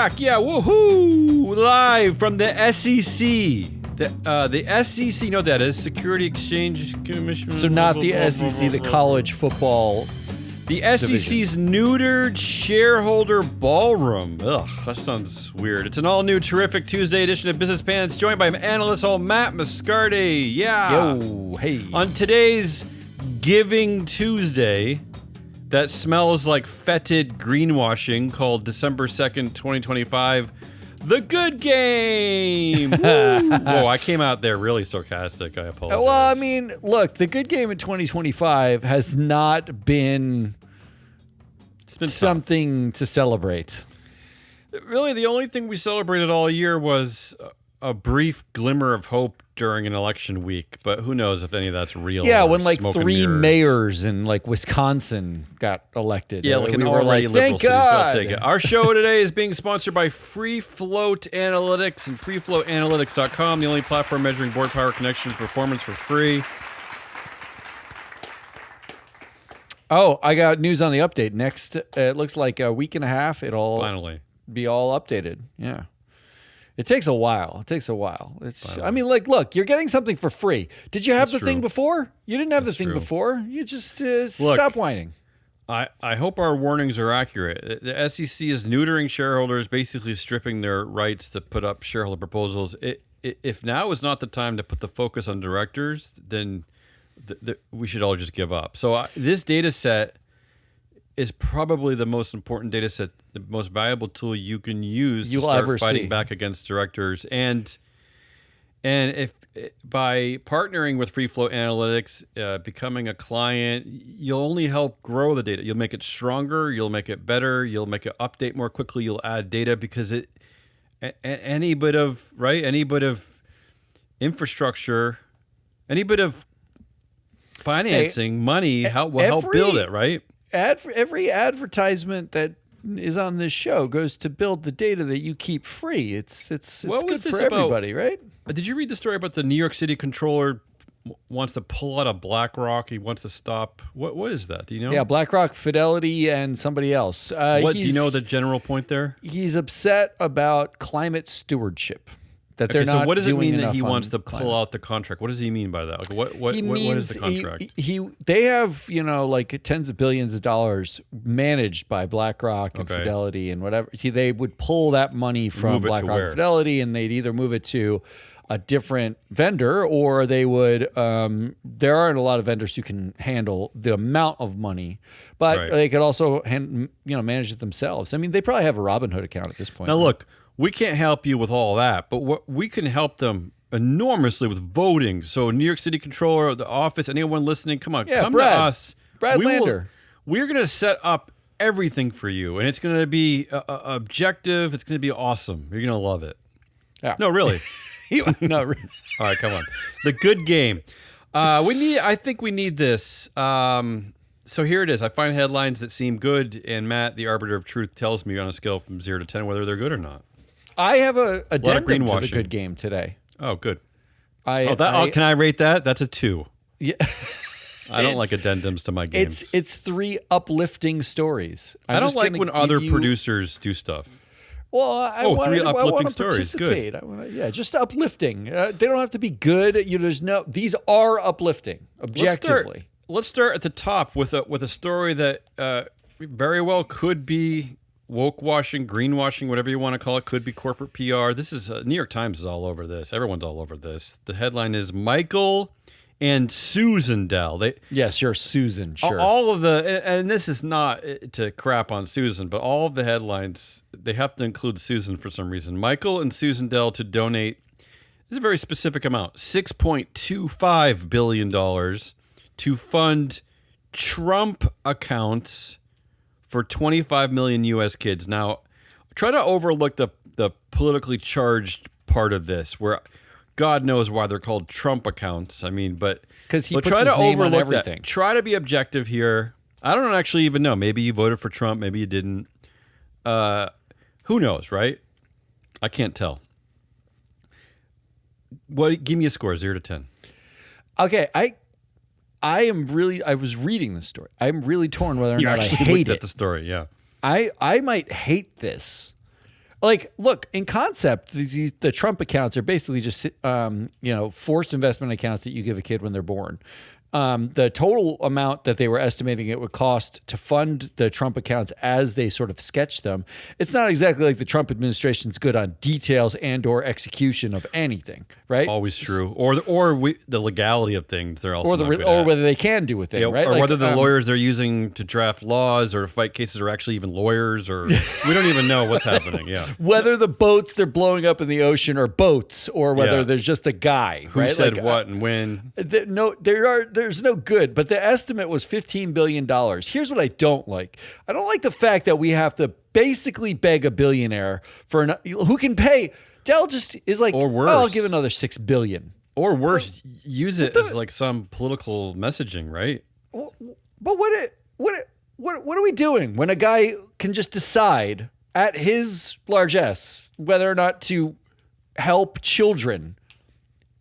back. Yeah, woohoo! Live from the SEC. The SEC, you know what that is? Security Exchange Commission. So not the SEC, the college football. The SEC's neutered shareholder ballroom. Ugh, that sounds weird. It's an all-new terrific Tuesday edition of Business Pants, joined by analyst Matt Moscardi. Yeah. Yo, hey. On today's Giving Tuesday, that smells like fetid greenwashing, called December 2nd, 2025, The Good Game. Whoa, I came out there really sarcastic. I apologize. Well, I mean, look, The Good Game in 2025 has not been something to celebrate. Really, the only thing we celebrated all year was a brief glimmer of hope during an election week, but who knows if any of that's real. Yeah, when like three mayors in like Wisconsin got elected. Yeah, like an already liberal city. I'll take it. Our show today is being sponsored by Free Float Analytics and freefloatanalytics.com, the only platform measuring board power connections performance for free. Oh, I got news on the update. Next, it looks like a week and a half, it'll finally be all updated. Yeah. It takes a while. I mean, like, look, you're getting something for free. Did you have the thing before? You didn't have the thing before. You just stop whining. I hope our warnings are accurate. The SEC is neutering shareholders, basically stripping their rights to put up shareholder proposals. If now is not the time to put the focus on directors, then we should all just give up. So this data set is probably the most important data set, the most valuable tool you can use to start fighting back against directors. And if by partnering with Free Float Analytics, becoming a client, you'll only help grow the data. You'll make it stronger. You'll make it better. You'll make it update more quickly. You'll add data because any bit of infrastructure, any bit of financing, money, will help build it, right? Every advertisement that is on this show goes to build the data that you keep free. It's good for everybody, right? Did you read the story about the New York City controller wants to pull out of BlackRock? He wants to stop. What is that? Do you know? Yeah, BlackRock, Fidelity, and somebody else. Do you know the general point there? He's upset about climate stewardship. That they're not. So what does it mean that he wants to pull out the contract? What does he mean by that? Like what is the contract? They have, like tens of billions of dollars managed by BlackRock and Fidelity and whatever. They would pull that money from BlackRock and Fidelity, and they'd either move it to a different vendor, or they would. There aren't a lot of vendors who can handle the amount of money, but they could also manage it themselves. I mean, they probably have a Robinhood account at this point. Now look. We can't help you with all that, but we can help them enormously with voting. So New York City Controller, the office, anyone listening, come on, come to us. Brad Lander. We're going to set up everything for you, and it's going to be objective. It's going to be awesome. You're going to love it. Yeah. No, really. No, really. All right, come on. The Good Game. I think we need this. So here it is. I find headlines that seem good, and Matt, the arbiter of truth, tells me on a scale from 0 to 10 whether they're good or not. I have a addendum to the Good Game today. Oh, good. Can I rate that? That's a 2. Yeah. I don't like addendums to my games. It's 3 uplifting stories. I don't like when other producers do stuff. Well, 3 uplifting stories. Good. Just uplifting. They don't have to be good. These are uplifting objectively. Let's start at the top with a story that very well could be woke washing, greenwashing, whatever you want to call it. Could be corporate PR. This is New York Times is all over this. Everyone's all over this. The headline is Michael and Susan Dell. Yes, you're Susan. Sure. All of and this is not to crap on Susan, but all of the headlines, they have to include Susan for some reason. Michael and Susan Dell to donate. This is a very specific amount, $6.25 billion. To fund Trump accounts for 25 million U.S. kids. Now, try to overlook the politically charged part of this, where God knows why they're called Trump accounts. I mean, but try to overlook that. Try to be objective here. I don't actually even know. Maybe you voted for Trump. Maybe you didn't. Who knows, right? I can't tell. Give me a score, 0 to 10. Okay, I was reading this story. I'm really torn whether or not I hate it. The story, yeah. I might hate this Like, look, in concept, the Trump accounts are basically just, forced investment accounts that you give a kid when they're born. The total amount that they were estimating it would cost to fund the Trump accounts as they sort of sketched them, it's not exactly like the Trump administration's good on details and or execution of anything, right? Always true. Or the legality of things they're also or whether they can do a thing, right? Or whether the lawyers they're using to draft laws or fight cases are actually even lawyers, or we don't even know what's happening. Yeah. Whether the boats they're blowing up in the ocean are boats, or whether there's just a guy who said what and when. There's no good, but the estimate was $15 billion. Here's what I don't like. I don't like the fact that we have to basically beg a billionaire for who can pay. Dell just is like, or worse, I'll give another $6 billion. Or worse, use it as like some political messaging, right? But what are we doing when a guy can just decide at his largesse whether or not to help children?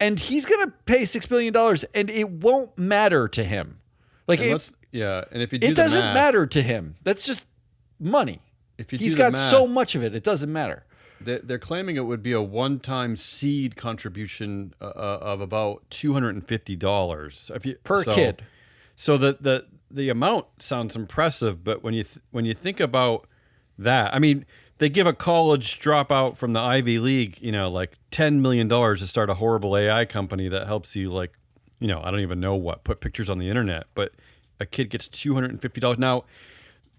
And he's going to pay $6 billion, and it won't matter to him. Like, and if you do it doesn't matter to him. That's just money. He's got so much of it, it doesn't matter. They're claiming it would be a one-time seed contribution of about $250 per kid. So the amount sounds impressive, but when you think about that, I mean, they give a college dropout from the Ivy League, like $10 million to start a horrible AI company that helps you, like, I don't even know what, put pictures on the internet, but a kid gets $250. Now,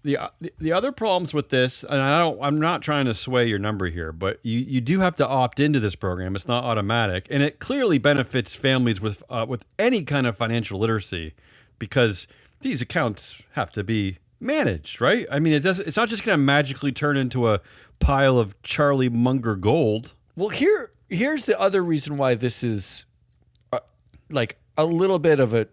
the other problems with this, and I'm not trying to sway your number here, but you do have to opt into this program. It's not automatic, and it clearly benefits families with any kind of financial literacy, because these accounts have to be managed, right? I mean, it's not just going to magically turn into a pile of Charlie Munger gold. Well, here's the other reason why this is like a little bit of a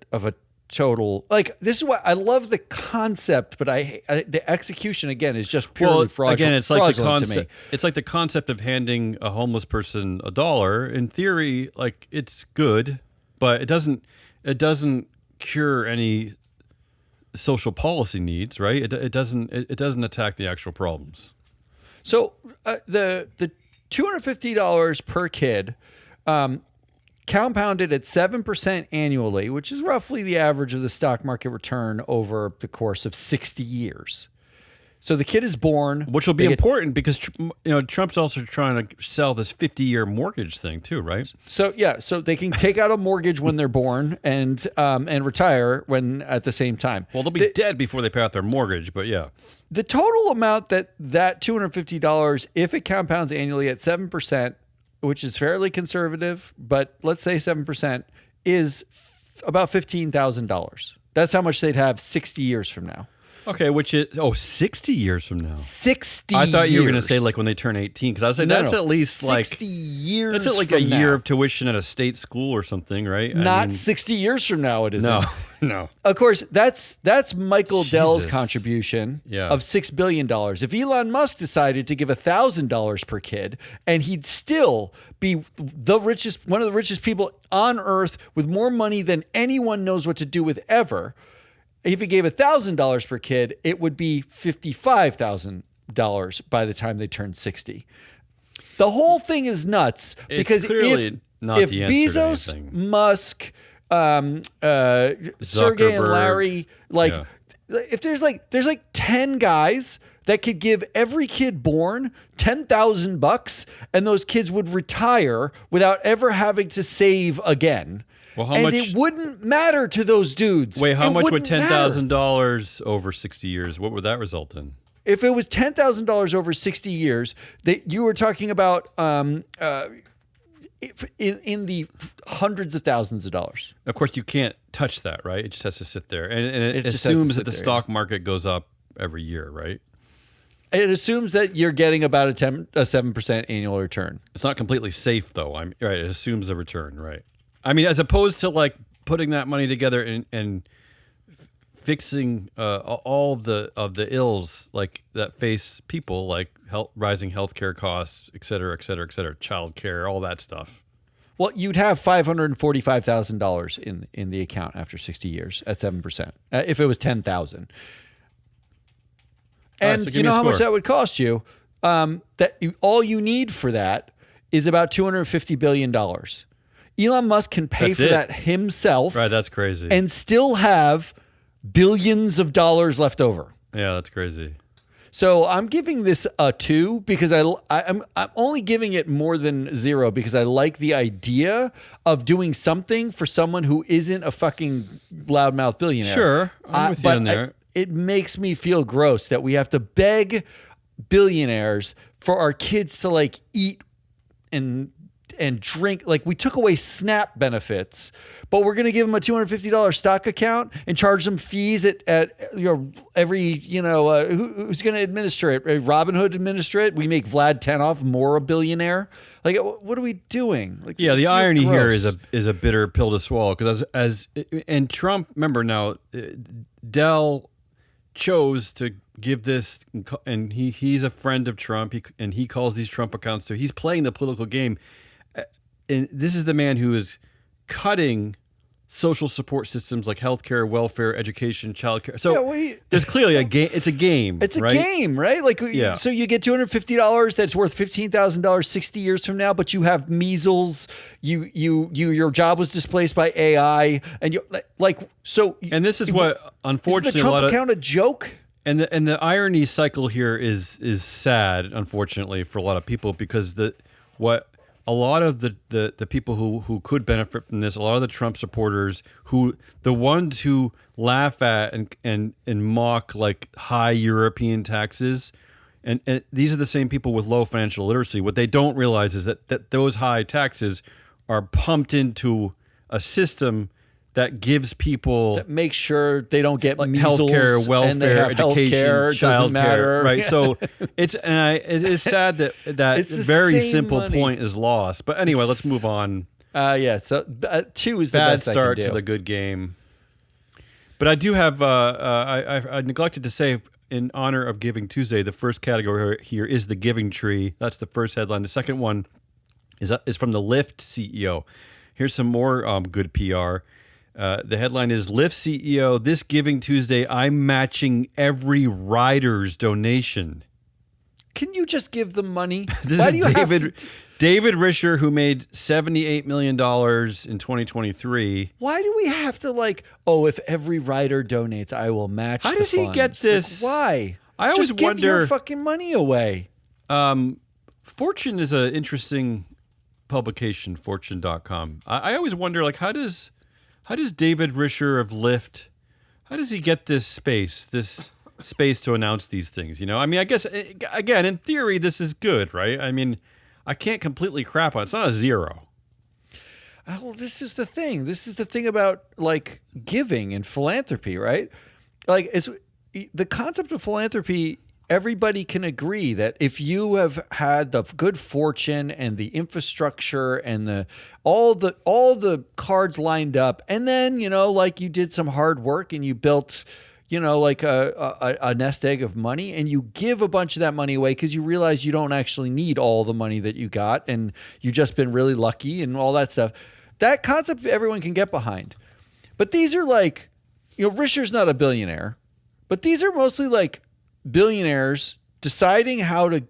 total, like, this is why I love the concept, but the execution again is just purely fraudulent. Again, it's like the concept. It's like the concept of handing a homeless person $1. In theory, like, it's good, but it doesn't cure any social policy needs, right? It doesn't attack the actual problems. So the $250 per kid, compounded at 7% annually, which is roughly the average of the stock market return over the course of 60 years. So the kid is born, which will be important because Trump's also trying to sell this 50-year mortgage thing too, right? So so they can take out a mortgage when they're born and retire when at the same time. Well, they'll be dead before they pay out their mortgage, but yeah. The total amount that $250, if it compounds annually at 7%, which is fairly conservative, but let's say 7%, is about $15,000. That's how much they'd have 60 years from now. Okay, which is 60 years from now. 60 I thought you were years. going to say like when they turn 18, because I was saying that's at least 60 years. That's at like from a year now. of tuition at a state school or something, right? Not 60 years from now. It isn't. No. Of course, that's Michael Dell's contribution of $6 billion. If Elon Musk decided to give $1,000 per kid, and he'd still be one of the richest people on earth with more money than anyone knows what to do with ever. If he gave $1,000 per kid, it would be $55,000 by the time they turned 60. The whole thing is nuts because if Bezos, Musk, Sergey and Larry, if there's like 10 guys that could give every kid born $10,000, and those kids would retire without ever having to save again. Well, how much? It wouldn't matter to those dudes. Wait, how much would $10,000 over 60 years? What would that result in? If it was $10,000 over 60 years, you were talking about in the hundreds of thousands of dollars. Of course, you can't touch that, right? It just has to sit there, and it assumes that the stock market goes up every year, right? It assumes that you're getting about a 7% annual return. It's not completely safe, though. Right. It assumes a return, right? I mean, as opposed to like putting that money together and fixing all of the ills like that face people, like rising healthcare costs, et cetera, child care, all that stuff. Well, you'd have $545,000 in the account after 60 years at 7%. If it was $10,000, and you know how much that would cost you? all you need for that is about $250 billion. Elon Musk can pay for that himself. Right, that's crazy. And still have billions of dollars left over. Yeah, that's crazy. So I'm giving this a 2 because I'm only giving it more than 0 because I like the idea of doing something for someone who isn't a fucking loudmouth billionaire. Sure, I'm with you in there. It makes me feel gross that we have to beg billionaires for our kids to like eat and drink. Like, we took away SNAP benefits, but we're going to give them a $250 stock account and charge them fees at every, who's going to administer it? Robinhood administer it? We make Vlad Tenoff more a billionaire? Like, what are we doing? Like, yeah, the irony here is a bitter pill to swallow, because and Trump, remember now, Dell chose to give this, and he's a friend of Trump, and he calls these Trump accounts too. He's playing the political game. And this is the man who is cutting social support systems like healthcare, welfare, education, childcare. So there's clearly a game. It's a game. It's a game, right? Like, so you get $250 that's worth $15,000 60 years from now, but you have measles. Your job was displaced by AI, and you like so. And this is what, unfortunately, is the Trump account a joke? And the irony cycle here is sad, unfortunately, for a lot of people, because a lot of the people who could benefit from this, a lot of the Trump supporters, the ones who laugh at and mock like high European taxes, and these are the same people with low financial literacy. What they don't realize is that those high taxes are pumped into a system that gives people, that makes sure they don't get measles, healthcare, welfare, education, childcare, right? So it is sad that very simple point is lost. But anyway, let's move on. So 2 is the bad best start I can do. to the good game. But I do have I neglected to say, in honor of Giving Tuesday, the first category here is the giving tree. That's the first headline. The second one is from the Lyft CEO. Here's some more good PR. The headline is, Lyft CEO, this Giving Tuesday, I'm matching every rider's donation. Can you just give them money? This is David Risher, who made $78 million in 2023. Why do we have to if every rider donates, I will match How does he get this? Why? I always just wonder. Give your fucking money away. Fortune is an interesting publication, fortune.com. I always wonder, how does David Risher of Lyft, how does he get this space to announce these things? I mean, I guess, again, in theory, this is good, right? I mean, I can't completely crap on it. It's not a 0. Well, this is the thing. This is the thing about giving and philanthropy, right? It's the concept of philanthropy. Everybody can agree that if you have had the good fortune and the infrastructure and all the cards lined up, and then you did some hard work and you built a nest egg of money, and you give a bunch of that money away because you realize you don't actually need all the money that you got, and you've just been really lucky and all that stuff. That concept everyone can get behind. But these are Risher's not a billionaire, but these are mostly billionaires deciding how to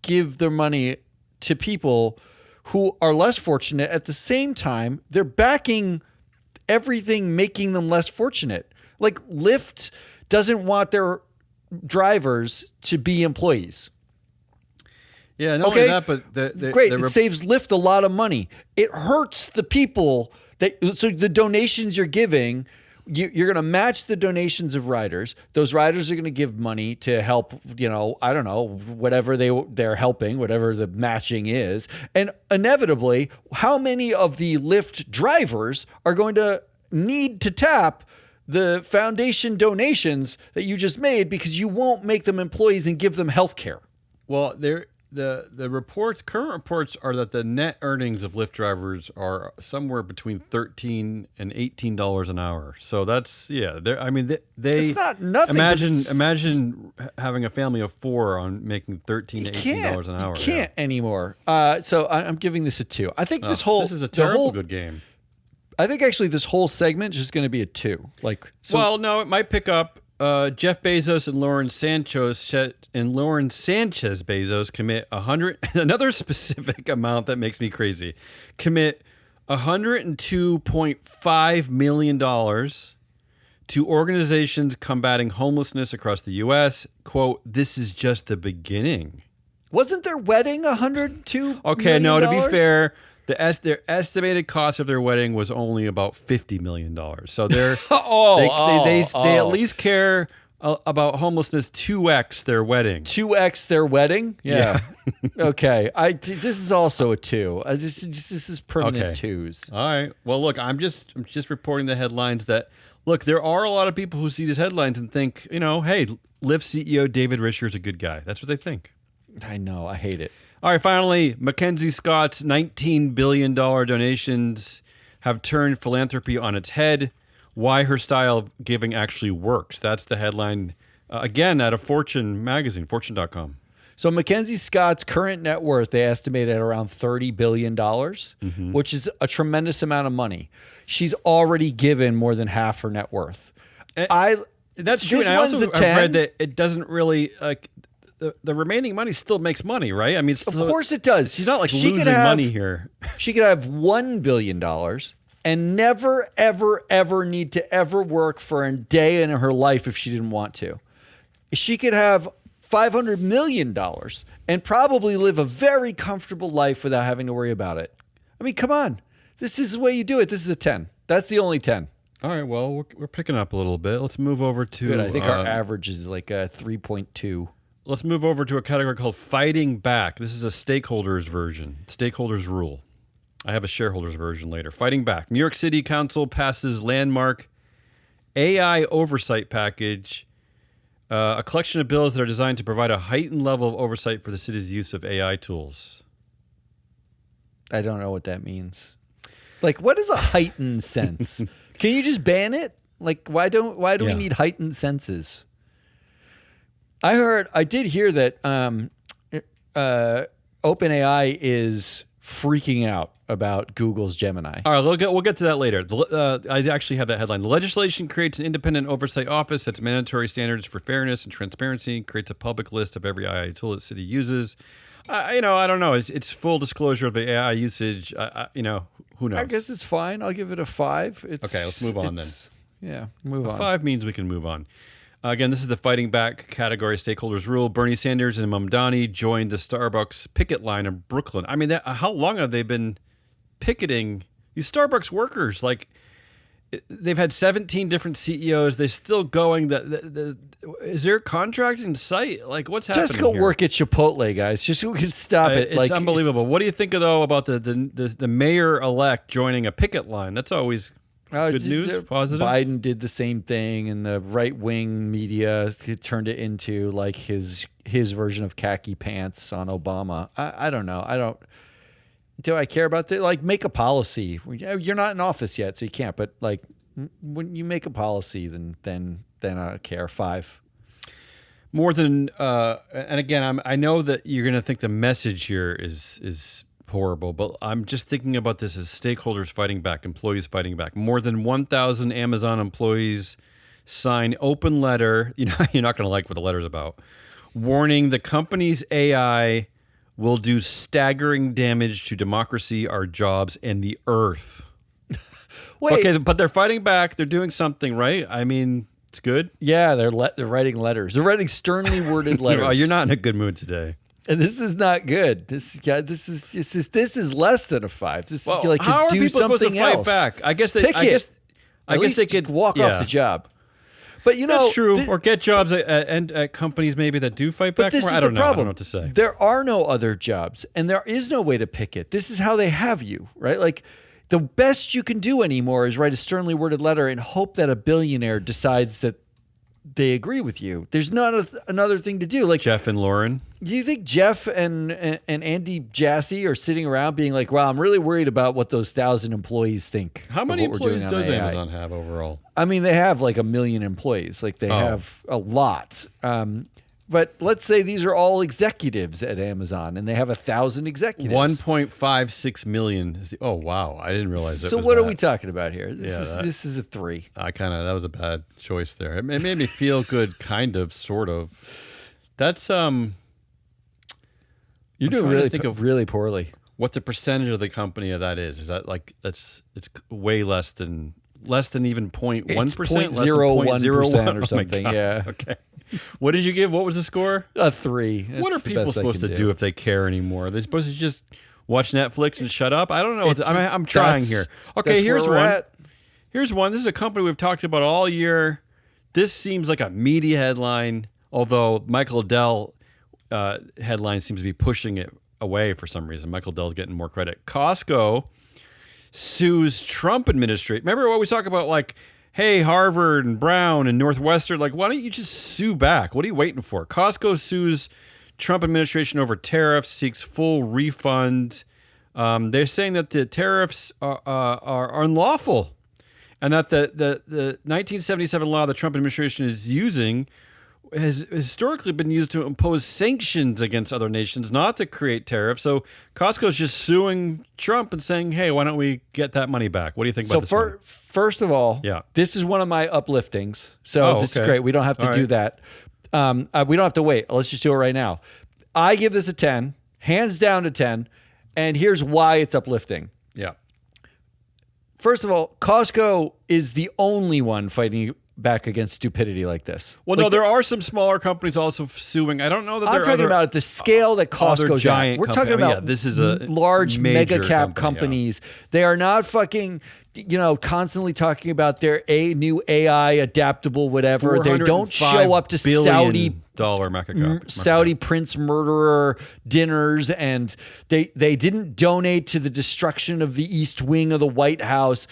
give their money to people who are less fortunate. At the same time, they're backing everything making them less fortunate. Lyft doesn't want their drivers to be employees. Yeah, not only that, but it saves Lyft a lot of money. It hurts the people so the donations you're giving, you're going to match the donations of riders. Those riders are going to give money to help, I don't know, whatever they're helping, whatever the matching is. And inevitably, how many of the Lyft drivers are going to need to tap the foundation donations that you just made because you won't make them employees and give them health care? Well, current reports are that the net earnings of Lyft drivers are somewhere between $13 and $18 an hour. So that's, it's not nothing. Imagine having a family of 4 on making $13 to $18 an hour. You can't anymore. So I'm giving this a 2. I think this is a terrible good game. I think actually this whole segment is just going to be a 2. Well, no, it might pick up. Jeff Bezos and Lauren Sanchez Bezos commit another specific amount that makes me crazy. Commit $102.5 million to organizations combating homelessness across the U.S. Quote, this is just the beginning. Wasn't their wedding $102 Okay, million? no, to be fair, their estimated cost of their wedding was only about $50 million. So they at least care about homelessness 2x their wedding. 2x their wedding? Yeah. Okay. This is also a 2. This is permanent 2s. All right. Well, look, I'm just reporting the headlines that, look, there are a lot of people who see these headlines and think, hey, Lyft CEO David Risher is a good guy. That's what they think. I know. I hate it. All right. Finally, Mackenzie Scott's $19 billion donations have turned philanthropy on its head. Why her style of giving actually works. That's the headline, again, out of Fortune magazine, fortune.com. So Mackenzie Scott's current net worth, they estimate at around $30 billion, which is a tremendous amount of money. She's already given more than half her net worth. That's true. And I also have read that it doesn't really, the remaining money still makes money, right? I mean, of course it does. She's not losing money here. She could have $1 billion and never, ever, ever need to ever work for a day in her life if she didn't want to. She could have $500 million and probably live a very comfortable life without having to worry about it. I mean, come on. This is the way you do it. This is a 10. That's the only 10. All right, well, we're picking up a little bit. Let's move over to... Good, I think our average is like a 3.2. Let's move over to a category called Fighting Back. This is a stakeholders version, stakeholders rule. I have a shareholders version later. Fighting Back. New York City Council passes landmark AI oversight package, a collection of bills that are designed to provide a heightened level of oversight for the city's use of AI tools. I don't know what that means. Like, what is a heightened sense? Can you just ban it? Like, why do we need heightened senses? I did hear that OpenAI is freaking out about Google's Gemini. All right, we'll get to that later. I actually have that headline. The legislation creates an independent oversight office that's mandatory standards for fairness and transparency, creates a public list of every AI tool that the city uses. I don't know. It's full disclosure of the AI usage. Who knows? I guess it's fine. I'll give it a 5. Okay, let's move on then. Yeah, move on. 5 means we can move on. Again, this is the Fighting Back category stakeholders rule. Bernie Sanders and Mamdani joined the Starbucks picket line in Brooklyn. I mean, how long have they been picketing these Starbucks workers? Like, they've had 17 different CEOs. They're still going. Is there a contract in sight? Like, what's happening Just go here? Work at Chipotle, guys. Just stop it. It's unbelievable. What do you think, though, about the mayor-elect joining a picket line? That's always... good news, positive. Biden did the same thing, and the right-wing media turned it into like his version of khaki pants on Obama. I don't know. Do I care about that? Like, make a policy. You're not in office yet, so you can't. But like, when you make a policy, then I care. 5. More than and again, I know that you're going to think the message here is horrible, but I'm just thinking about this as stakeholders fighting back, employees fighting back. More than 1,000 Amazon employees sign open letter. You're not going to like what the letter's about. Warning the company's AI will do staggering damage to democracy, our jobs, and the earth. Wait. Okay, but they're fighting back. They're doing something, right? I mean, it's good. Yeah, they're writing letters. They're writing sternly worded letters. You're not in a good mood today. And this is not good. This is less than a 5. This is like, how are do people something supposed to fight back? I guess they. I guess they could walk off the job. But that's true. Or get jobs at companies maybe that do fight back. This more. is I don't the know. problem. I don't know what to say. There are no other jobs, and there is no way to picket. This is how they have you, right? Like, the best you can do anymore is write a sternly worded letter and hope that a billionaire decides that they agree with you. There's not another thing to do. Like Jeff and Lauren. Do you think Jeff and Andy Jassy are sitting around being like, "Wow, I'm really worried about what those 1,000 employees think"? How many employees does Amazon have overall? I mean, they have like 1 million employees. Like, they have a lot. But let's say these are all executives at Amazon, and they have 1,000 executives. 1.56 million. Oh wow, I didn't realize. So what are we talking about here? This is a 3. That was a bad choice there. It made me feel good, kind of, sort of. That's You're doing really poorly. What the percentage of the company of that is? Is that like it's way less than even 0.1%, 0.01% or something? Yeah. Okay. What did you give? What was the score? A 3. What are people supposed to do if they care anymore? Are they supposed to just watch Netflix and shut up? I don't know. I'm trying here. Okay, here's one. Here's one. This is a company we've talked about all year. This seems like a media headline, although Michael Dell headline seems to be pushing it away for some reason. Michael Dell's getting more credit. Costco sues Trump administration. Remember what we talk about, like, hey, Harvard and Brown and Northwestern, like, why don't you just sue back? What are you waiting for? Costco sues Trump administration over tariffs, seeks full refund. They're saying that the tariffs are unlawful, and that the 1977 law the Trump administration is using has historically been used to impose sanctions against other nations, not to create tariffs. So Costco's just suing Trump and saying, hey, why don't we get that money back? What do you think about this one? First of all, this is one of my upliftings. So this is great. We don't have to do that. We don't have to wait. Let's just do it right now. I give this a 10, hands down to 10, and here's why it's uplifting. Yeah. First of all, Costco is the only one fighting back against stupidity like this. Well, no, there are some smaller companies also suing. I don't know that I'm talking about at the scale that Costco's at. We're talking about this is a large mega cap company, companies. They are not fucking, constantly talking about their new AI adaptable whatever. They don't show up to Saudi prince murderer dinners, and they didn't donate to the destruction of the East Wing of the White House.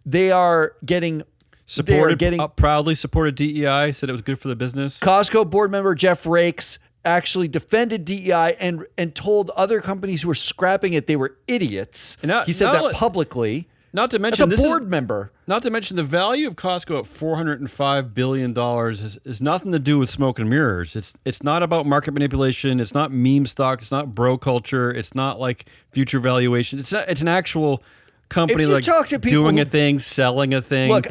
They are getting proudly supported DEI, said it was good for the business. Costco board member Jeff Rakes actually defended DEI and told other companies who were scrapping it they were idiots. He said that publicly. Not to mention as a board member. Not to mention the value of Costco at $405 billion has nothing to do with smoke and mirrors. It's not about market manipulation. It's not meme stock. It's not bro culture. It's not like future valuation. It's an actual company like doing a thing, selling a thing,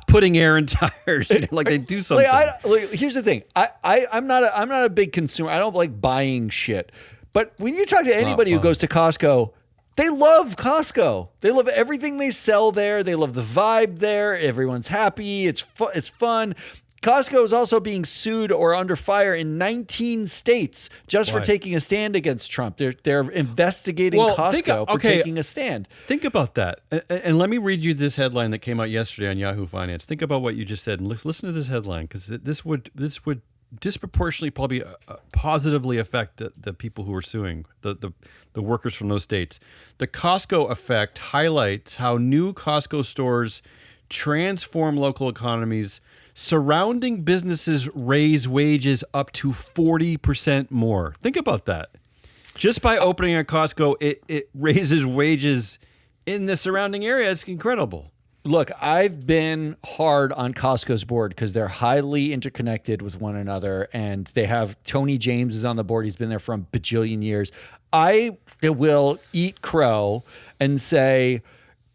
putting air in tires, like they do something. Here's the thing: I'm not a big consumer. I don't like buying shit. But when you talk to anybody who goes to Costco, they love Costco. They love everything they sell there. They love the vibe there. Everyone's happy. It's fun. Costco is also being sued or under fire in 19 states just for taking a stand against Trump. They're investigating Costco for taking a stand. Think about that. And let me read you this headline that came out yesterday on Yahoo Finance. Think about what you just said and listen to this headline, because this would disproportionately probably positively affect the people who are suing, the workers from those states. The Costco effect highlights how new Costco stores transform local economies. Surrounding businesses raise wages up to 40% more. Think about that. Just by opening a Costco, it raises wages in the surrounding area. It's incredible. Look, I've been hard on Costco's board because they're highly interconnected with one another, and they have Tony James is on the board. He's been there for a bajillion years. I will eat crow and say,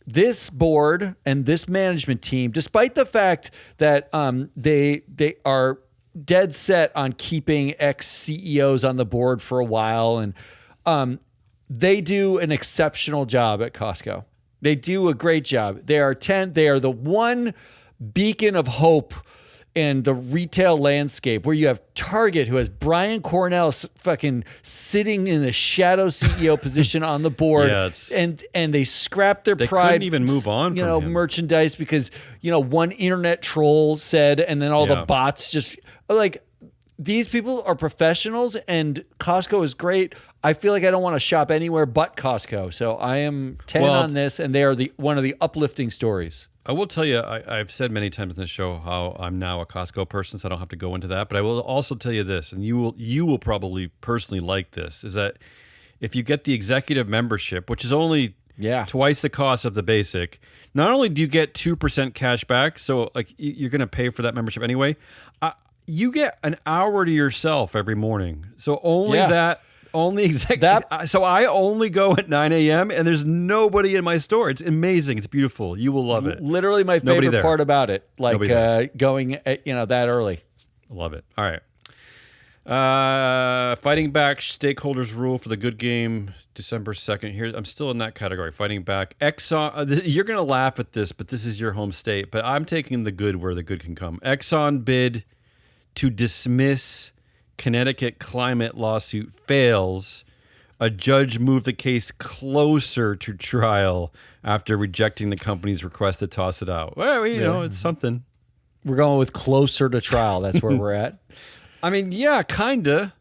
this board and this management team, despite the fact that they are dead set on keeping ex-CEOs on the board for a while, and they do an exceptional job at Costco. They do a great job. They are the one beacon of hope in the retail landscape, where you have Target, who has Brian Cornell fucking sitting in the shadow CEO position on the board, and they scrap their pride. They couldn't even move on from him. Merchandise because one internet troll said, and then all the bots just like. These people are professionals, and Costco is great. I feel like I don't want to shop anywhere but Costco, so I am 10 on this, and they are one of the uplifting stories. I will tell you, I've said many times in this show how I'm now a Costco person, so I don't have to go into that. But I will also tell you this, and you will probably personally like this, is that if you get the executive membership, which is only twice the cost of the basic, not only do you get 2% cash back, so like you're going to pay for that membership anyway. you get an hour to yourself every morning. So only that. Only so I only go at 9 a.m. and there's nobody in my store. It's amazing. It's beautiful. You will love it. Literally my favorite part about it, like going at, that early. Love it. All right. Fighting back, stakeholders rule for the good game, December 2nd. Here, I'm still in that category. Fighting back. Exxon, you're going to laugh at this, but this is your home state. But I'm taking the good where the good can come. Exxon bid to dismiss Connecticut climate lawsuit fails. A judge moved the case closer to trial after rejecting the company's request to toss it out. Well, you know, it's something. We're going with closer to trial. That's where we're at. I mean, yeah, kinda.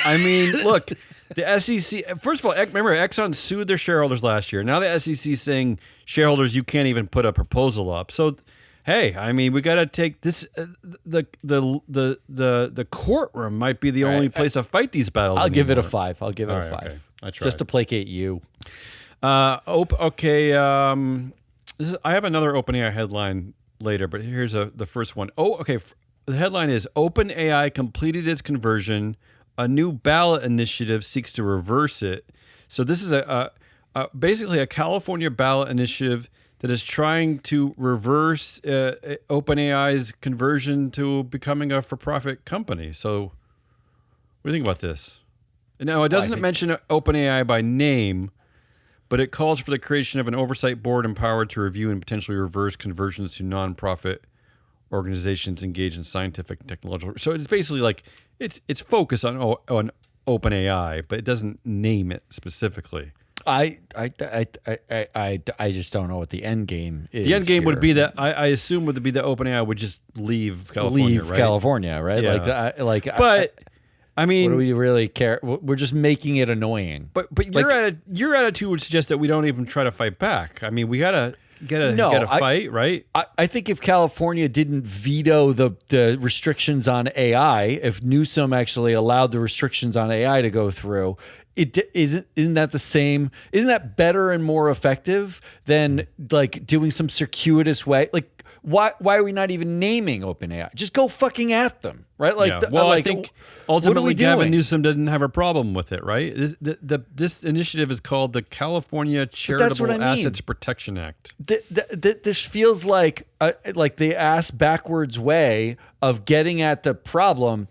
I mean, look, the SEC. First of all, remember Exxon sued their shareholders last year. Now the SEC is saying shareholders, you can't even put a proposal up. So. Hey, I mean, we got to take this. The courtroom might be the only place to fight these battles. I'll give it a 5. I'll give it a 5. Okay. I tried. Just to placate you. Okay. I have another OpenAI headline later, but here's the first one. Oh, okay. The headline is OpenAI completed its conversion. A new ballot initiative seeks to reverse it. So this is basically a California ballot initiative that is trying to reverse OpenAI's conversion to becoming a for-profit company. So what do you think about this? Now, it doesn't mention OpenAI by name, but it calls for the creation of an oversight board empowered to review and potentially reverse conversions to nonprofit organizations engaged in scientific and technological. So it's basically like it's focused on OpenAI, but it doesn't name it specifically. I just don't know what the end game is. The end game would be that I assume would be that OpenAI would just leave California, right? California, right? Yeah. But I mean, what do we really care? We're just making it annoying. But your attitude would suggest that we don't even try to fight back. I mean, we gotta fight, right? I think if California didn't veto the restrictions on AI, if Newsom actually allowed the restrictions on AI to go through. Isn't that the same? Isn't that better and more effective than like doing some circuitous way? Like why are we not even naming OpenAI? Just go fucking at them, right? Like, I think ultimately Gavin Newsom didn't have a problem with it, right? This initiative is called the California Charitable Assets Protection Act. This feels like the ass backwards way of getting at the problem.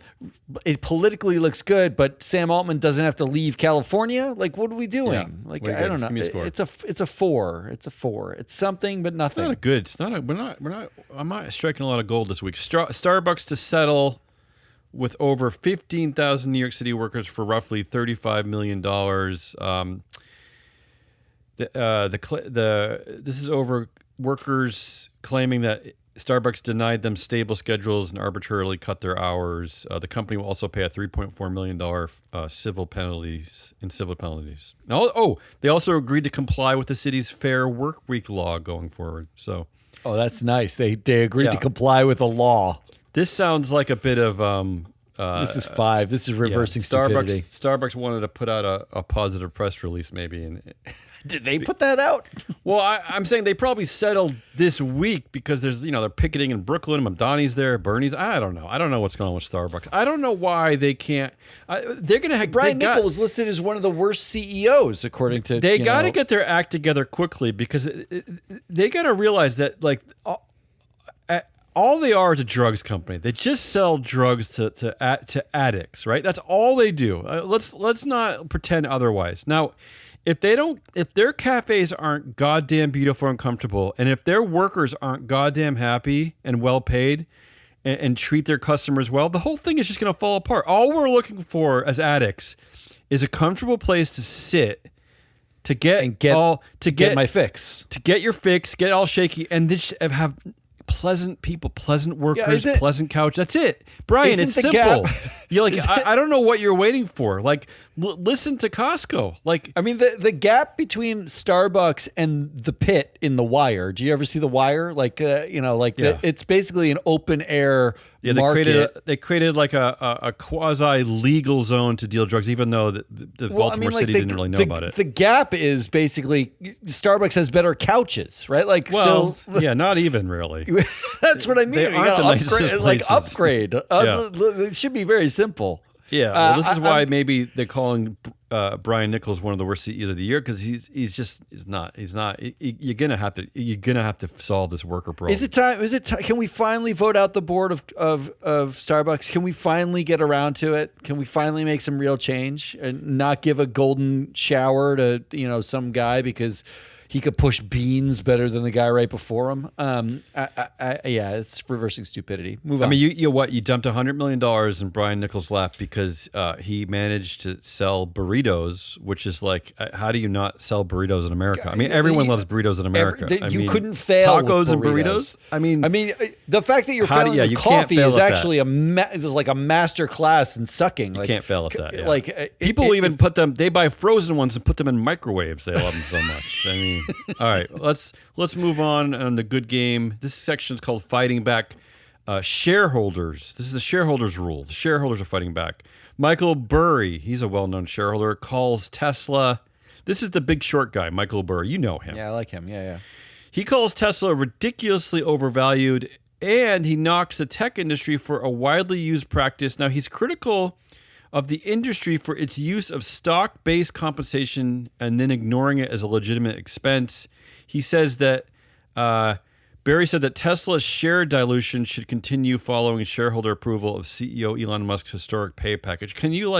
It politically looks good, but Sam Altman doesn't have to leave California. Like, what are we doing? Yeah, like, I don't know. It's a 4. It's a 4. It's something, but nothing. It's not good. It's not. I'm not striking a lot of gold this week. Starbucks to settle with over 15,000 New York City workers for roughly $35 million. This is over workers claiming that Starbucks denied them stable schedules and arbitrarily cut their hours. The company will also pay a $3.4 million civil penalties. Now, they also agreed to comply with the city's Fair Work Week law going forward. So, that's nice. They agreed to comply with the law. This sounds like a bit of this is 5. This is reversing stupidity. Starbucks wanted to put out a positive press release, maybe. And did they put that out? Well, I'm saying they probably settled this week because they're picketing in Brooklyn. Mamdani's there, Bernie's. I don't know. I don't know what's going on with Starbucks. I don't know why they can't. They're going to have Brian Niccol was listed as one of the worst CEOs according to. They got to get their act together quickly because they got to realize that all they are is a drugs company. They just sell drugs to addicts, right? That's all they do. Let's not pretend otherwise. Now, if their cafes aren't goddamn beautiful and comfortable, and if their workers aren't goddamn happy and well paid, and treat their customers well, the whole thing is just going to fall apart. All we're looking for as addicts is a comfortable place to sit, to get my fix, to get your fix, get all shaky, and just have pleasant people, pleasant workers, pleasant couch. That's it, Brian. It's simple. You're like, I don't know what you're waiting for. Like, listen to Costco. Like, I mean, the gap between Starbucks and the pit in The Wire. Do you ever see The Wire? Like, it's basically an open air Yeah, they created like a quasi legal zone to deal drugs, even though the Baltimore City didn't really know about it. The gap is basically Starbucks has better couches, right? Like, yeah, not even really. That's what I mean. They aren't the nicest places. Upgrade. It should be very simple. Yeah, well, this is why maybe they're calling Brian Nichols one of the worst CEOs of the year, because he's not. You're gonna have to solve this worker problem. Is it time? Can we finally vote out the board of Starbucks? Can we finally get around to it? Can we finally make some real change and not give a golden shower to some guy because he could push beans better than the guy right before him? It's reversing stupidity. Move on. I mean, you dumped $100 million in Brian Nichols' lap because he managed to sell burritos, which is like, how do you not sell burritos in America? I mean, everyone loves burritos in America. You couldn't fail tacos with and burritos. I mean, the fact that you're failing with coffee is actually like a master class in sucking. You can't fail at that. Yeah. Like people even put them. They buy frozen ones and put them in microwaves. They love them so much. I mean. All right, let's move on the good game. This section is called Fighting Back. Shareholders. This is the shareholders rule. The shareholders are fighting back. Michael Burry, he's a well-known shareholder, calls Tesla. This is the big short guy, Michael Burry. You know him. Yeah, I like him. Yeah. He calls Tesla ridiculously overvalued, and he knocks the tech industry for a widely used practice. Now, he's critical of the industry for its use of stock-based compensation and then ignoring it as a legitimate expense. He says that Barry said that Tesla's share dilution should continue following shareholder approval of CEO Elon Musk's historic pay package. Can you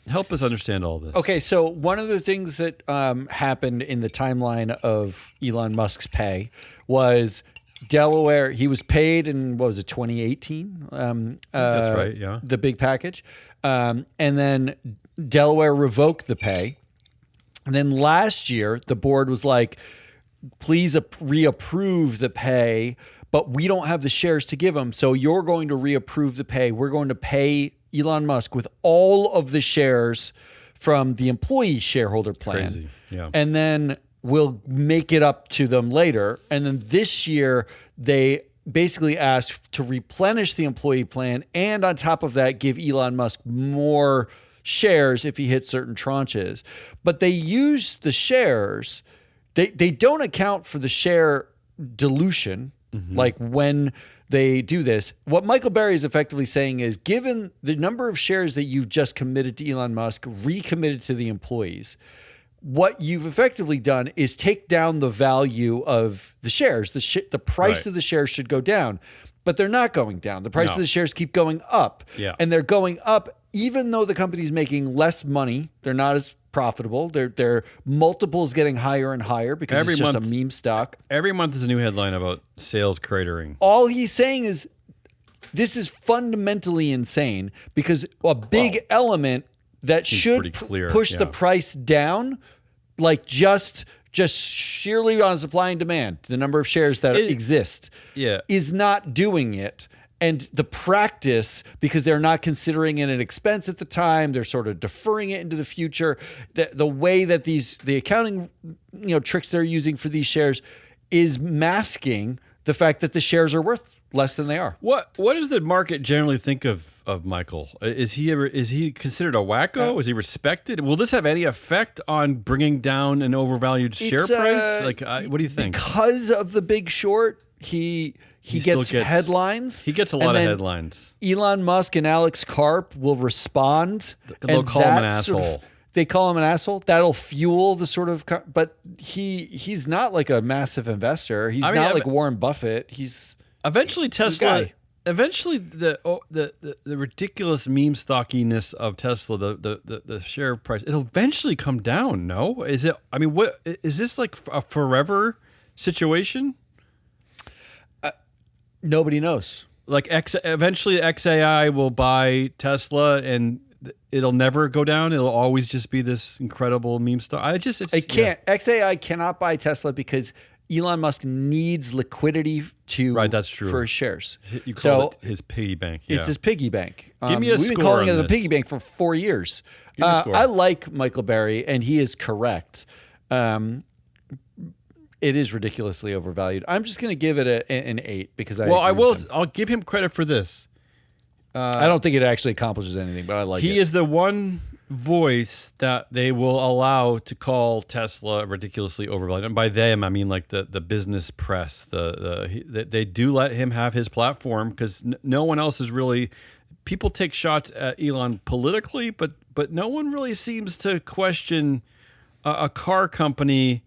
help us understand all this? Okay, so one of the things that happened in the timeline of Elon Musk's pay was Delaware. He was paid in 2018? That's right. Yeah, the big package. And then Delaware revoked the pay. And then last year, the board was like, please reapprove the pay, but we don't have the shares to give him. So you're going to reapprove the pay. We're going to pay Elon Musk with all of the shares from the employee shareholder plan. Crazy. Yeah. And then we'll make it up to them later. And then this year, they basically asked to replenish the employee plan, and on top of that, give Elon Musk more shares if he hits certain tranches. But they use the shares. They don't account for the share dilution, like when they do this. What Michael Burry is effectively saying is, given the number of shares that you've just committed to Elon Musk, recommitted to the employees, what you've effectively done is take down the value of the shares. The price of the shares should go down, but they're not going down. The price of the shares keep going up. Yeah. And they're going up even though the company's making less money. They're not as profitable. Their multiples getting higher and higher because it's just a meme stock. Every month is a new headline about sales cratering. All he's saying is this is fundamentally insane because a big element that should push the price down, like just sheerly on supply and demand, the number of shares that exist, is not doing it. And the practice, because they're not considering it an expense at the time, they're sort of deferring it into the future. The way that the accounting tricks they're using for these shares is masking the fact that the shares are worth less than they are. What does the market generally think of Michael? Is he considered a wacko? Is he respected? Will this have any effect on bringing down an overvalued share price? What do you think? Because of the Big Short, he gets headlines. He gets a lot of headlines. Elon Musk and Alex Karp will respond. They'll call him an asshole. They call him an asshole. That'll fuel the sort of, but he's not like a massive investor. He's not like Warren Buffett. He's eventually Tesla. Eventually, the ridiculous meme stockiness of Tesla, the share price, it'll eventually come down. No, is it? I mean, what is this like a forever situation? Nobody knows. Like eventually, XAI will buy Tesla, and it'll never go down. It'll always just be this incredible meme stock. It can't. XAI cannot buy Tesla because Elon Musk needs liquidity that's true. for his shares. You call it his piggy bank. Yeah. It's his piggy bank. Give me a We've score been calling on it the this. piggy bank for 4 years. Give me a score. I like Michael Burry, and he is correct. It is ridiculously overvalued. I'm just going to give it an 8 because I'll give him credit for this. I don't think it actually accomplishes anything, but I like it. He is the one voice that they will allow to call Tesla ridiculously overvalued. And by them, I mean like the business press. They do let him have his platform because no one else is really. People take shots at Elon politically, but no one really seems to question a car company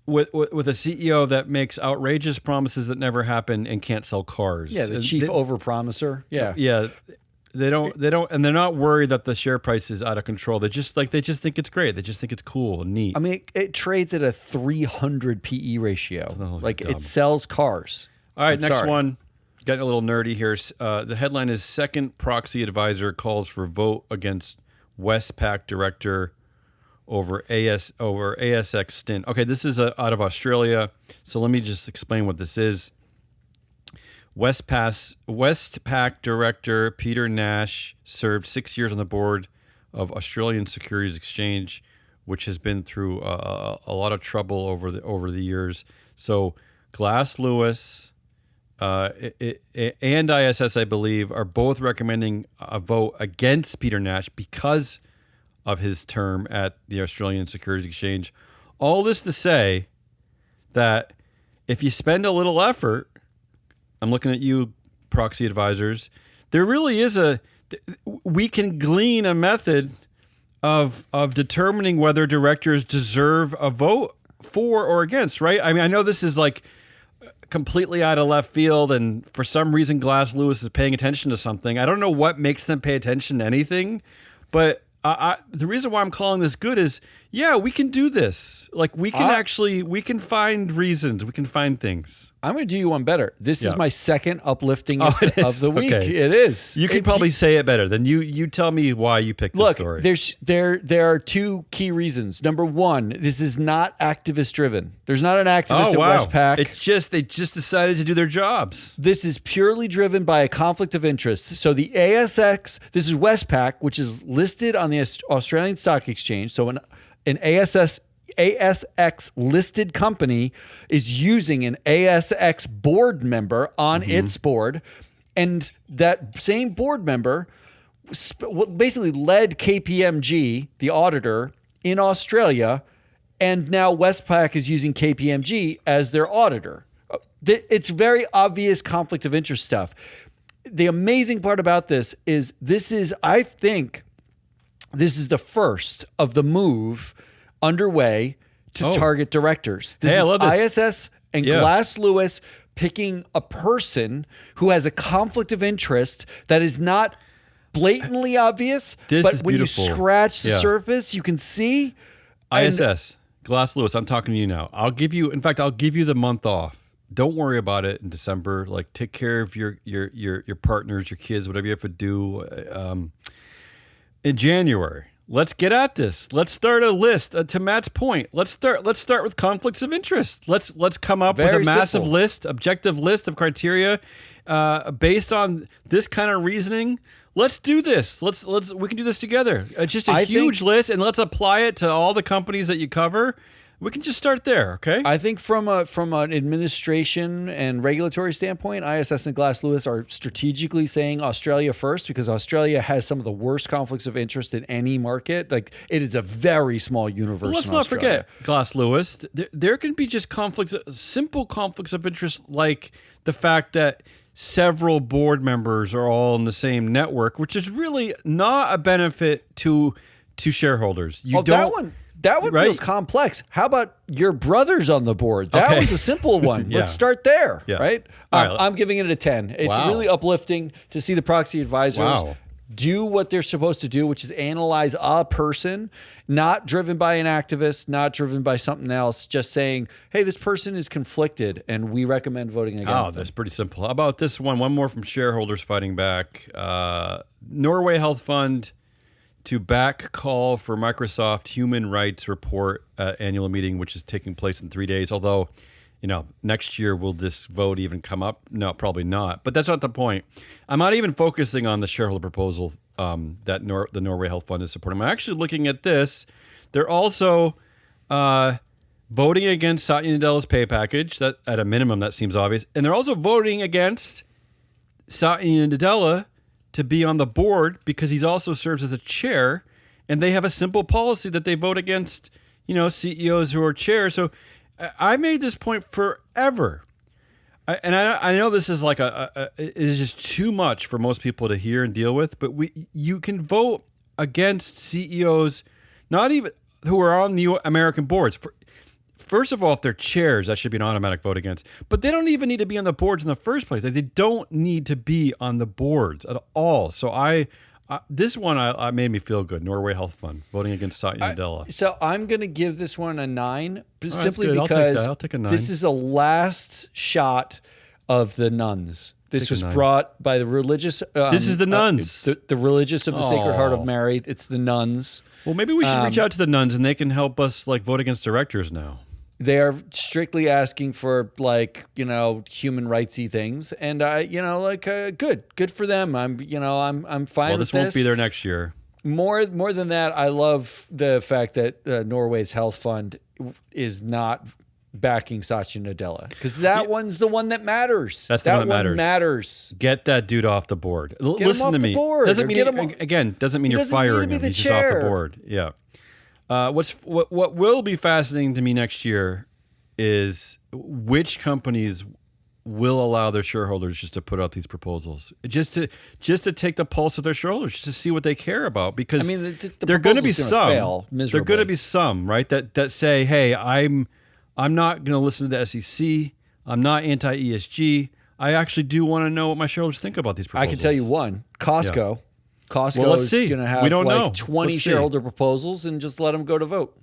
with a CEO that makes outrageous promises that never happen and can't sell cars. Yeah, the chief overpromiser. Yeah. They don't, and they're not worried that the share price is out of control. They just think it's great. They just think it's cool and neat. I mean, it trades at a 300 PE ratio. Oh, like dumb. It sells cars. All right, next one. Getting a little nerdy here. The headline is second proxy advisor calls for vote against Westpac director over ASX stint. Okay, this is out of Australia. So let me just explain what this is. Westpac director Peter Nash served 6 years on the board of Australian Securities Exchange, which has been through a lot of trouble over the years. So Glass Lewis and ISS, I believe, are both recommending a vote against Peter Nash because of his term at the Australian Securities Exchange. All this to say that if you spend a little effort, I'm looking at you, proxy advisors, there really is we can glean a method of determining whether directors deserve a vote for or against, right? I mean, I know this is like completely out of left field, and for some reason Glass Lewis is paying attention to something. I don't know what makes them pay attention to anything, but the reason why I'm calling this good is, yeah, we can do this. Like we can find reasons, we can find things. I'm going to do you one better. This is my second upliftingest of the week. Okay. It is. You can probably say it better. Then you tell me why you picked the story. Look, there are two key reasons. Number one, this is not activist driven. There's not an activist at Westpac. They just decided to do their jobs. This is purely driven by a conflict of interest. So the ASX, this is Westpac, which is listed on the Australian Stock Exchange. So an ASX listed company is using an ASX board member on its board, and that same board member basically led KPMG, the auditor, in Australia, and now Westpac is using KPMG as their auditor. It's very obvious conflict of interest stuff. The amazing part about this is I think this is the first of the move underway to target directors. This is ISS and Glass Lewis picking a person who has a conflict of interest that is not blatantly obvious, but when you scratch the surface, you can see. ISS, Glass Lewis, I'm talking to you now. I'll give you the month off. Don't worry about it in December. Like, take care of your partners, your kids, whatever you have to do. In January, let's get at this. Let's start a list. To Matt's point, let's start with conflicts of interest. Let's come up with a massive list, objective list of criteria based on this kind of reasoning. Let's do this. We can do this together. Just a huge list, and let's apply it to all the companies that you cover. We can just start there, okay? I think from an administration and regulatory standpoint, ISS and Glass Lewis are strategically saying Australia first because Australia has some of the worst conflicts of interest in any market. Like, it is a very small universe. But let's not forget Glass Lewis. There can be just simple conflicts of interest, like the fact that several board members are all in the same network, which is really not a benefit to shareholders. That one feels complex. How about your brother's on the board? That was a simple one. Let's start there, right? I'm giving it a 10. It's really uplifting to see the proxy advisors do what they're supposed to do, which is analyze a person, not driven by an activist, not driven by something else, just saying, hey, this person is conflicted and we recommend voting against them. That's pretty simple. How about this one? One more from shareholders fighting back. Norway Health Fund to back call for Microsoft human rights report annual meeting, which is taking place in 3 days. Although, next year, will this vote even come up? No, probably not. But that's not the point. I'm not even focusing on the shareholder proposal that the Norway Health Fund is supporting. I'm actually looking at this. They're also voting against Satya Nadella's pay package. That, at a minimum, that seems obvious. And they're also voting against Satya Nadella to be on the board because he also serves as a chair, and they have a simple policy that they vote against, CEOs who are chair. So I made this point forever. I know this is like it is just too much for most people to hear and deal with, but you can vote against CEOs, not even who are on the American boards. First of all, if they're chairs, that should be an automatic vote against. But they don't even need to be on the boards in the first place. Like, they don't need to be on the boards at all. So this one I made me feel good. Norway Health Fund voting against Satya Nadella. So I'm going to give this one a 9, simply because I'll take a 9. This is a last shot of the nuns. This was brought by the religious. This is the nuns, the religious of the Sacred Heart of Mary. It's the nuns. Well, maybe we should reach out to the nuns, and they can help us vote against directors now. They are strictly asking for human rightsy things, and good for them. I'm fine with this. Well, this won't be there next year. More than that, I love the fact that Norway's health fund is not backing Satya Nadella, because that one's the one that matters. That's the one that matters. Get that dude off the board. Listen to me. Doesn't mean you're firing him. He's just off the board. Yeah. What will be fascinating to me next year is which companies will allow their shareholders just to put out these proposals, just to take the pulse of their shareholders, just to see what they care about. Because there are going to be some. There are going to be some, right, that say, hey, I'm not going to listen to the SEC. I'm not anti-ESG. I actually do want to know what my shareholders think about these proposals. I can tell you one. Costco. Yeah. Costco is going to have 20 shareholder proposals, and just let them go to vote.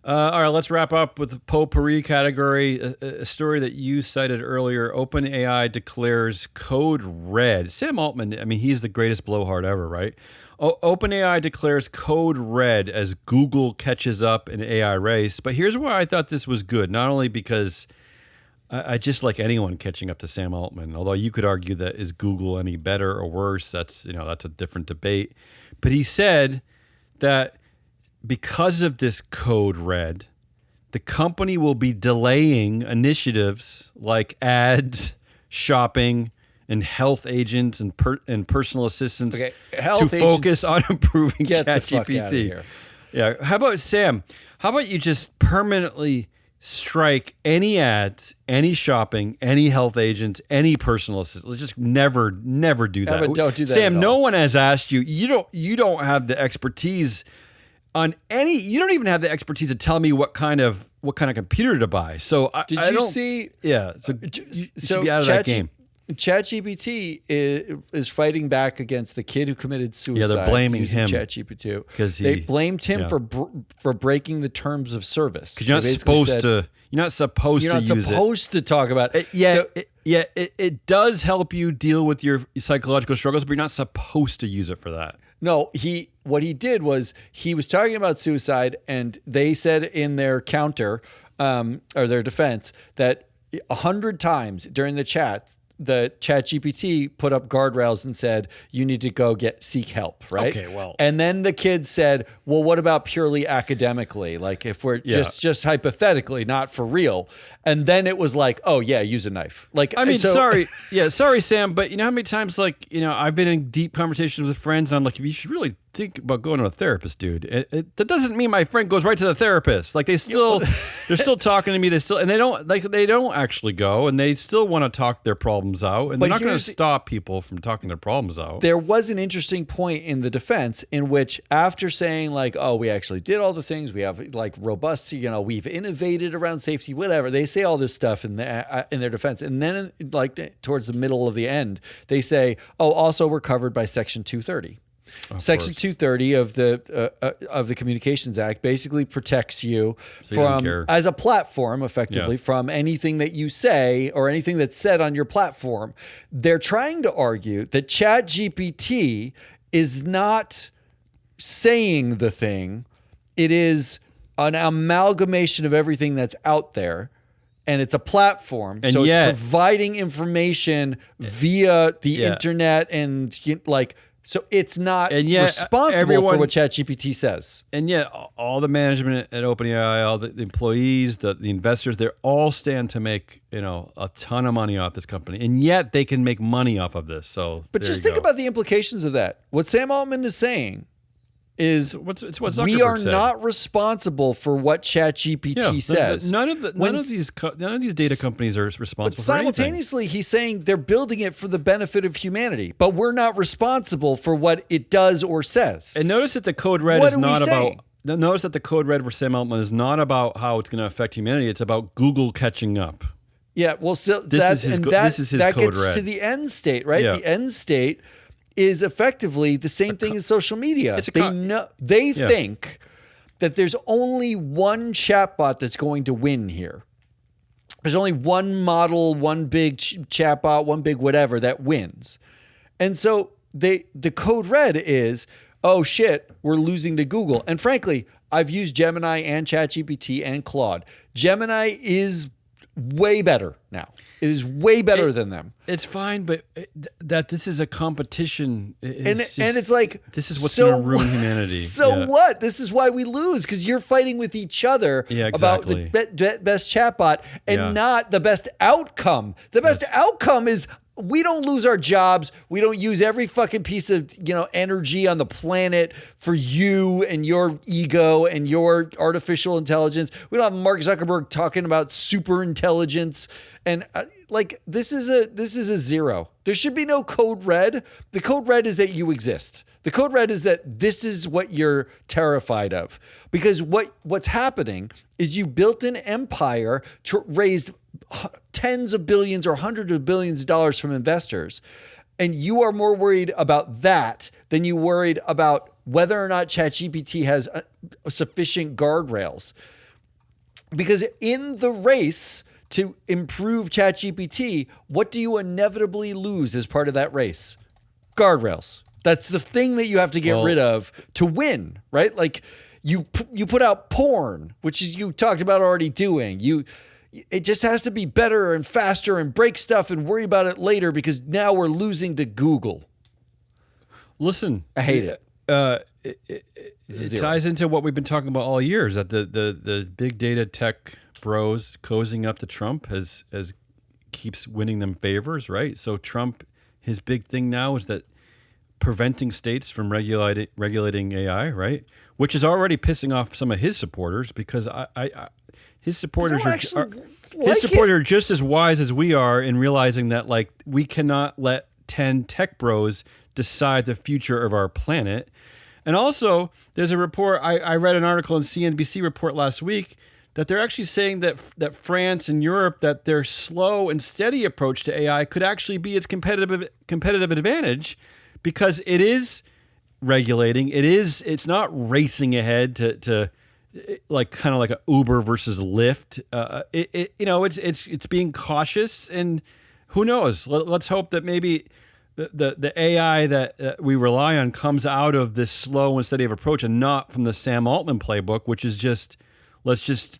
All right, let's wrap up with the potpourri category. A story that you cited earlier. OpenAI declares code red. Sam Altman, he's the greatest blowhard ever, right? OpenAI declares code red as Google catches up in AI race. But here's why I thought this was good. Not only because I just like anyone catching up to Sam Altman, although you could argue that is Google any better or worse? That's a different debate. But he said that because of this code red, the company will be delaying initiatives like ads, shopping, and health agents and personal assistants to focus on improving ChatGPT. Yeah. How about, Sam? How about you just permanently strike any ads, any shopping, any health agents, any personal assistants? Just never do that. But don't do that, Sam. No one has asked you. You don't have the expertise on any. You don't even have the expertise to tell me what kind of computer to buy. So did you see? Yeah. So you should be out of that game. ChatGPT is fighting back against the kid who committed suicide. Yeah, they're blaming him. ChatGPT because they blamed him for breaking the terms of service. Because you're not supposed to talk about it. It does help you deal with your psychological struggles, but you're not supposed to use it for that. No, what he did was he was talking about suicide, and they said in their counter or their defense that 100 times during the chat, the ChatGPT put up guardrails and said, you need to go seek help, right? Okay, well. And then the kid said, well, what about purely academically? Like, if we're just hypothetically, not for real. And then it was like, oh yeah, use a knife. Like, sorry, Sam, but you know how many times, I've been in deep conversations with friends, and I'm like, you should really think about going to a therapist, dude. That doesn't mean my friend goes right to the therapist. Like, they're still talking to me. They don't actually go, and they still want to talk their problems out, and they're not going to stop people from talking their problems out. There was an interesting point in the defense in which, after saying we actually did all the things, we have robust, we've innovated around safety, whatever. They say all this stuff in their defense, and then towards the middle of the end, they say, also we're covered by Section 230. Section 230 of the Communications Act basically protects you from, as a platform, effectively, from anything that you say or anything that's said on your platform. They're trying to argue that ChatGPT is not saying the thing; it is an amalgamation of everything that's out there. And it's a platform, and so it's providing information via the internet and So it's not and yet, responsible for what ChatGPT says. And yet all the management at OpenAI, all the employees, the investors, they all stand to make, a ton of money off this company. And yet they can make money off of this. So, but just think about the implications of that. What Sam Altman is saying is it's what Zuckerberg we are said. Not responsible for what ChatGPT says. None of these data companies are responsible but simultaneously, he's saying they're building it for the benefit of humanity, but we're not responsible for what it does or says. And notice that the code red is not about. Notice that the code red for Sam Altman is not about how it's going to affect humanity. It's about Google catching up. Yeah, well, so this is his that code gets red. to the end state, right? Yeah. The end state is effectively the same thing as social media. They think that there's only one chatbot that's going to win here. There's only one model, one big chatbot, one big whatever that wins. And so the code red is, oh shit, we're losing to Google. And frankly, I've used Gemini and ChatGPT and Claude. Gemini is way better now. It is way better than them. It's fine, but that this is a competition. And it's like, this is what's going to ruin humanity. So what? This is why we lose, because you're fighting with each other about the best chatbot and not the best outcome. The best outcome is we don't lose our jobs. We don't use every fucking piece of energy on the planet for you and your ego and your artificial intelligence. We don't have Mark Zuckerberg talking about super intelligence and this is a zero. There should be no code red. The code red is that you exist. The code red is that this is what you're terrified of, because what's happening is you built an empire to raise tens of billions or hundreds of billions of dollars from investors. And you are more worried about that than you worried about whether or not ChatGPT has sufficient guardrails. Because in the race to improve ChatGPT, what do you inevitably lose as part of that race? Guardrails. That's the thing that you have to get rid of to win, right? Like you put out porn, which is you talked about already doing. It just has to be better and faster and break stuff and worry about it later because now we're losing to Google. Listen, I hate it. It ties into what we've been talking about all year, is that the big data tech bros cozying up to Trump has keeps winning them favors, right? So Trump, his big thing now is that preventing states from regulating AI, right? Which is already pissing off some of his supporters, because his supporters are just as wise as we are in realizing that we cannot let 10 tech bros decide the future of our planet. And also, there's a report, I read an article in CNBC report last week that they're actually saying that France and Europe, that their slow and steady approach to AI could actually be its competitive advantage, because it is regulating. It's not racing ahead to kind of like a Uber versus Lyft. It's being cautious, and who knows? Let's hope that maybe the AI that we rely on comes out of this slow and steady of approach, and not from the Sam Altman playbook, which is just let's just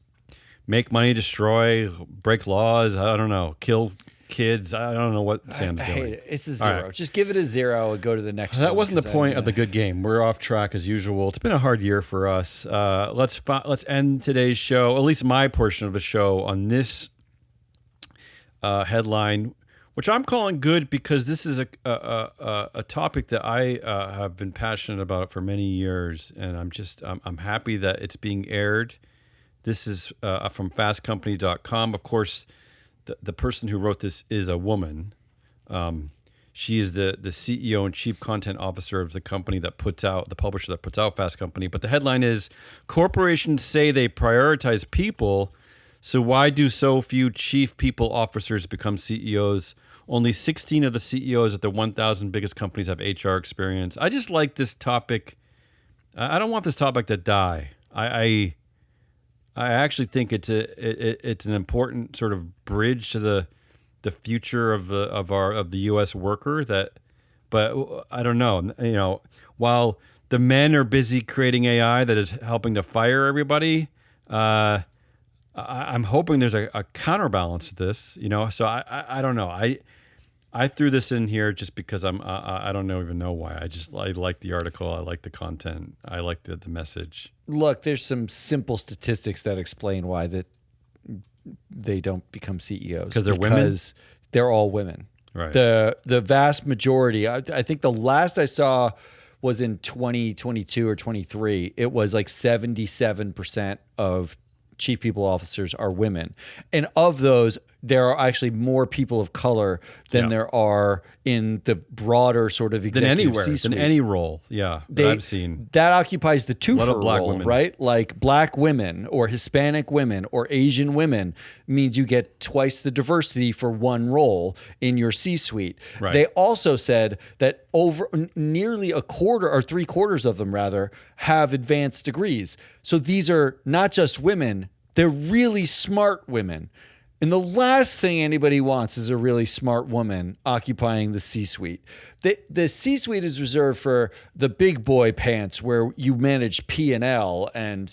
make money, destroy, break laws. I don't know, kill kids. I don't know what Sam's doing. Hate it. It's a zero. Right. Just give it a zero and go to the next one. That wasn't the point of the good game. We're off track as usual. It's been a hard year for us. Let's end today's show, at least my portion of the show, on this headline, which I'm calling good because this is a topic that I have been passionate about for many years, and I'm happy that it's being aired. This is from fastcompany.com. Of course, the person who wrote this is a woman. She is the CEO and chief content officer of the company that puts out, the publisher that puts out Fast Company. But the headline is, corporations say they prioritize people, so why do so few chief people officers become CEOs? Only 16 of the CEOs at the 1,000 biggest companies have HR experience. I just like this topic. I don't want this topic to die. I actually think it's an important sort of bridge to the future of the U.S. worker. But I don't know. While the men are busy creating AI that is helping to fire everybody, I'm hoping there's a counterbalance to this. So I don't know. I threw this in here just because I don't even know why. I like the article. I like the content. I like the message. Look, there's some simple statistics that explain why that they don't become CEOs. Because they're women? Because they're all women. Right. The vast majority, I think the last I saw was in 2022 or 23. It was like 77% of chief people officers are women. And of those, there are actually more people of color than there are in the broader sort of executive C-suite. Than any role, that I've seen. That occupies the twofer role, women. right? Like black women or Hispanic women or Asian women means you get twice the diversity for one role in your C-suite. Right. They also said that over nearly a quarter or 3/4 of them rather have advanced degrees. So these are not just women, they're really smart women. And the last thing anybody wants is a really smart woman occupying the C-suite. The C-suite is reserved for the big boy pants where you manage P&L and,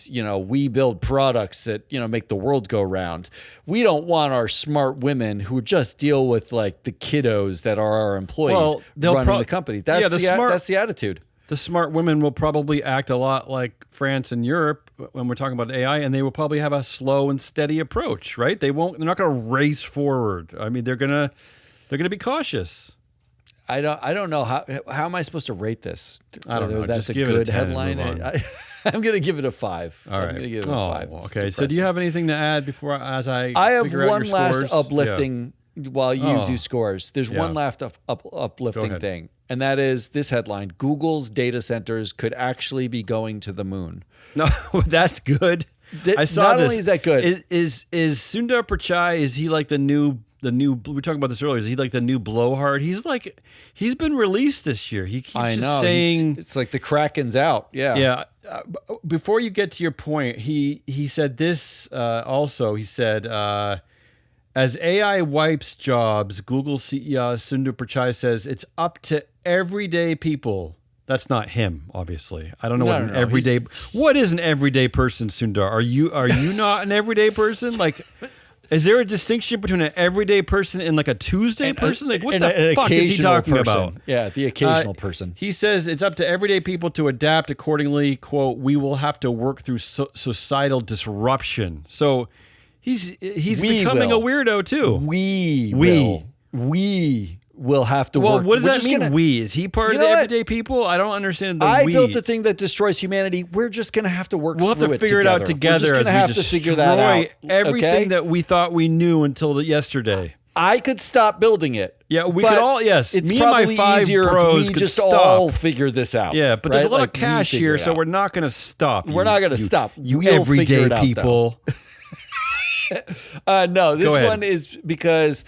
we build products that, make the world go round. We don't want our smart women who just deal with like the kiddos that are our employees running the company. That's the attitude. The smart women will probably act a lot like France and Europe when we're talking about AI, and they will probably have a slow and steady approach, right? They're not going to race forward. I mean, they're going to be cautious. I don't know how am I supposed to rate this? I don't know. That's just a give good it a 10 headline. I'm going to give it a 5. All right. I'm going to give it a 5. Okay. So do you have anything to add before I have figure out one your last scores? uplifting while you do scores. There's one last uplifting thing. And that is this headline: Google's data centers could actually be going to the moon. No, that's good. I saw not this. Only is that good, is Sundar Pichai? Is he like the new? We were talking about this earlier. Is he like the new blowhard? He's been released this year. He keeps just saying it's like the Kraken's out. Yeah. Yeah. Before you get to your point, he said this also. He said. As AI wipes jobs, Google CEO Sundar Pichai says it's up to everyday people. That's not him, obviously. I don't know what an everyday. What is an everyday person, Sundar? Are you not an everyday person? Like, is there a distinction between an everyday person and like a Tuesday person? Like, what the fuck is he talking about? Yeah, the occasional person. He says it's up to everyday people to adapt accordingly. Quote: We will have to work through societal disruption. So. He's becoming a weirdo too. We will have to work. Well, what does that mean? Is he part of the everyday people? I don't understand. I built the thing that destroys humanity. We're just going to have to work. We'll have to figure it out together. We're just going to have to figure that out. Everything that we thought we knew until yesterday. I could stop building it. Yeah, we could all. Yes, it's me and my 5 bros could just all figure this out. Yeah, but there's a lot of cash here, so we're not going to stop. We're not going to stop. You everyday people. No, this one is because,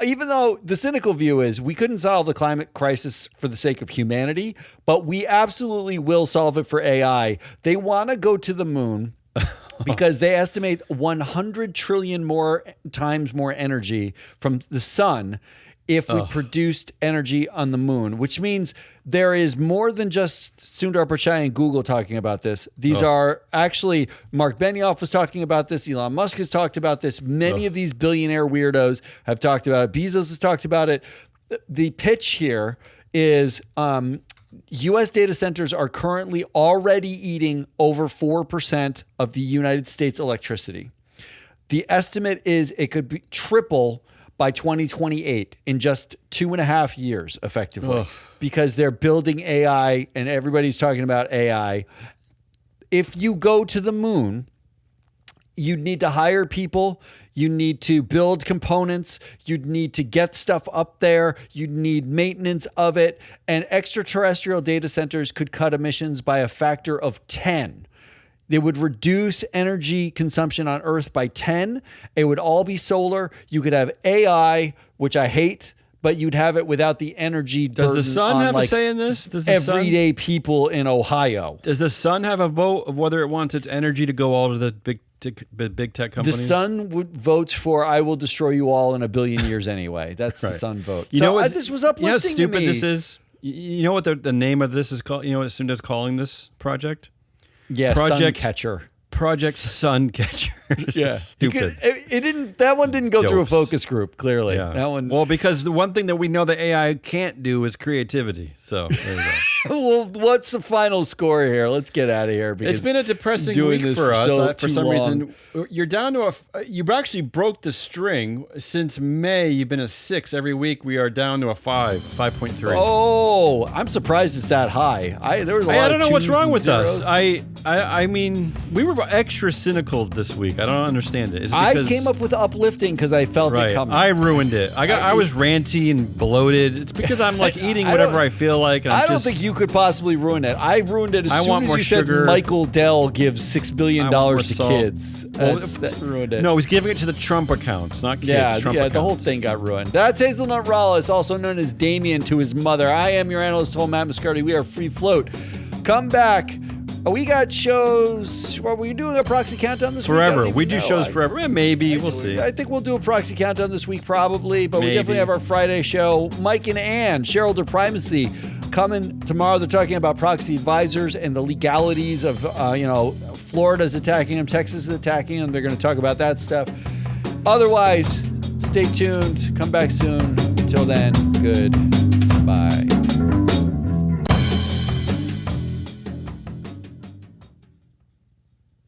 even though the cynical view is we couldn't solve the climate crisis for the sake of humanity, but we absolutely will solve it for AI. They want to go to the moon because they estimate 100 trillion times more energy from the sun if we produced energy on the moon, which means there is more than just Sundar Pichai and Google talking about this. These are actually, Mark Benioff was talking about this. Elon Musk has talked about this. Many of these billionaire weirdos have talked about it. Bezos has talked about it. The pitch here is U.S. data centers are currently already eating over 4% of the United States electricity. The estimate is it could be triple by 2028 in just 2.5 years, effectively, because they're building AI and everybody's talking about AI. If you go to the moon, you need to hire people. You need to build components. You'd need to get stuff up there. You'd need maintenance of it. And extraterrestrial data centers could cut emissions by a factor of 10. They would reduce energy consumption on Earth by 10. It would all be solar. You could have AI, which I hate, but you'd have it without the energy burden. Does the sun have a say in this? Does the everyday people in Ohio. Does the sun have a vote of whether it wants its energy to go all to the big tech companies? The sun would vote for "I will destroy you all in 1 billion years anyway." That's right. The sun vote. You know what? This was uplifting. You know how stupid to me. this is? You know what the name of this is called? You know what Sundar's calling this project? Yeah, Project Sun Catcher. Project Suncatcher. Yeah, Stupid. That one didn't go through a Jokes. focus group. Clearly, Yeah. that one. Well, because the one thing that we know that AI can't do is creativity. So there you go. Well, what's the final score here? Let's get out of here. It's been a depressing week for us. For some reason, you're down to you actually broke the string. Since May, you've been a 6 every week. We are down to a 5.3. Oh, I'm surprised it's that high. There was a lot I don't know what's wrong with zeros. us. I mean, we were extra cynical this week. I don't understand it. Is it because, I came up with uplifting because I felt it coming. I ruined it. I was ranty and bloated. It's because I'm like eating whatever I feel like. And I don't think you could possibly ruin it. I ruined it as soon as you sugar. said Michael Dell gives $6 billion to salt. kids. That ruined it. No, he's giving it to the Trump accounts, not kids. Trump accounts. The whole thing got ruined. That's Hazelnut Rallis, also known as Damien to his mother. I am your analyst, Matt Moscardi. We are Free Float. Come back. We got shows. Were we doing a proxy countdown this week? Forever. We do shows forever. Maybe. We'll see. I think we'll do a proxy countdown this week, probably. But we definitely have our Friday show. Mike and Ann, shareholder primacy, coming tomorrow. They're talking about proxy advisors and the legalities of, Florida's attacking them. Texas is attacking them. They're going to talk about that stuff. Otherwise, stay tuned. Come back soon. Until then, goodbye.